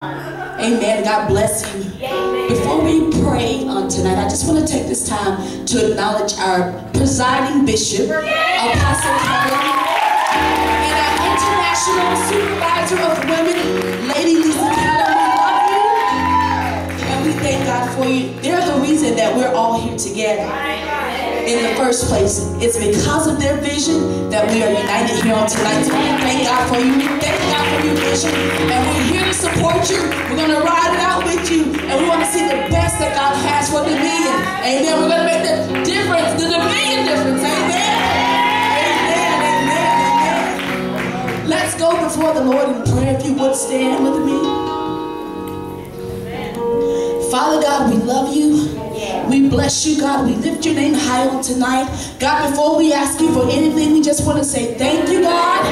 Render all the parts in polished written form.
Amen. God bless you. Before we pray on tonight, I just want to take this time to acknowledge our presiding bishop, Apostle Carolyn, and our international supervisor of women, Lady Lisa Keller. We love you, and we thank God for you. They're the reason that we're all here together. In the first place, it's because of their vision that we are united here on tonight. So we thank God for you. We thank God for your vision. And we're here to support you. We're going to ride it out with you. And we want to see the best that God has for Dominion. Amen. We're going to make the difference, the Dominion difference. Amen. Amen. Amen. Amen. Let's go before the Lord in prayer. If you would stand with me. Father God, we love you. We bless you, God. We lift your name high on tonight. God, before we ask you for anything, we just want to say thank you, God.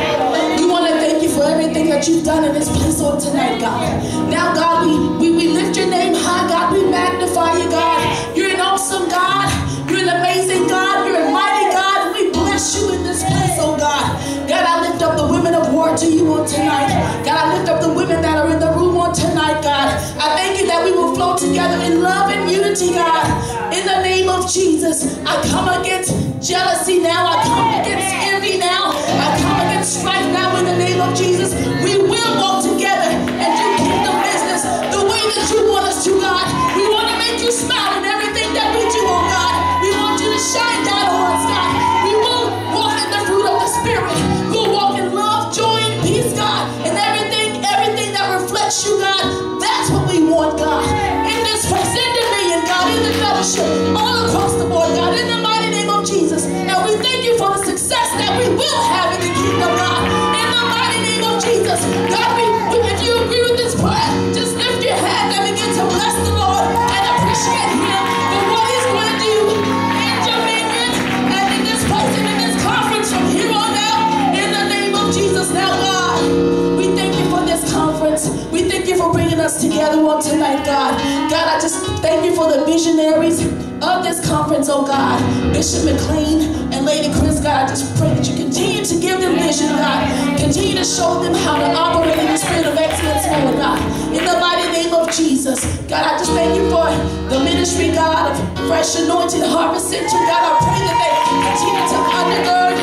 We want to thank you for everything that you've done in this place on tonight, God. Now, God, we lift your name high, God. We magnify you, God. You're an awesome God. You're an amazing God. You're a mighty God. We bless you in this place, oh God. God, I lift up the women of war to you on tonight. God, I lift up the women that are in the room on tonight, God. I thank you that we will flow together in love and unity, God. In the name of Jesus, I come against jealousy now. I come against envy now. I come against strife now in the name of Jesus. We will walk together and do kingdom business the way that you want us to, God. We want to make you smile in everything that we do, oh God. We want you to shine down on us, God. We will walk in the fruit of the Spirit. We'll walk in love, joy, and peace, God. And everything that reflects you, God. That's what we want, God. In this place, in Dominion, God, in the fellowship, all across the board, God, in the mighty name of Jesus. And we thank you for the success that we will have in the kingdom, God. In the mighty name of Jesus. God, if you agree with this prayer, just lift your hand and begin to bless the Lord and appreciate Him for what He's going to do in Dominion and in this place and in this conference from here on out. In the name of Jesus. Now, God, we thank you for this conference. We thank you for bringing us together on tonight, God. God, I just thank you for the visionaries of this conference, oh God. Bishop McLean and Lady Chris, God, I just pray that you continue to give them vision, God. Continue to show them how to operate in the spirit of excellence, Lord God. In the mighty name of Jesus. God, I just thank you for the ministry, God, of Fresh Anointed Harvest Center. God, I pray that they continue to undergird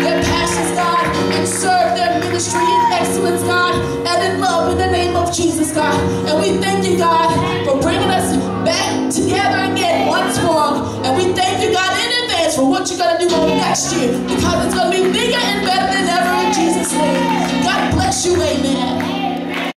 their passions, God, and serve their ministry in excellence, God, and in love in the name of Jesus, God. And we thank you, God, for bringing us back together again once more. And we thank you, God, in advance for what you're going to do next year, because it's going to be bigger and better than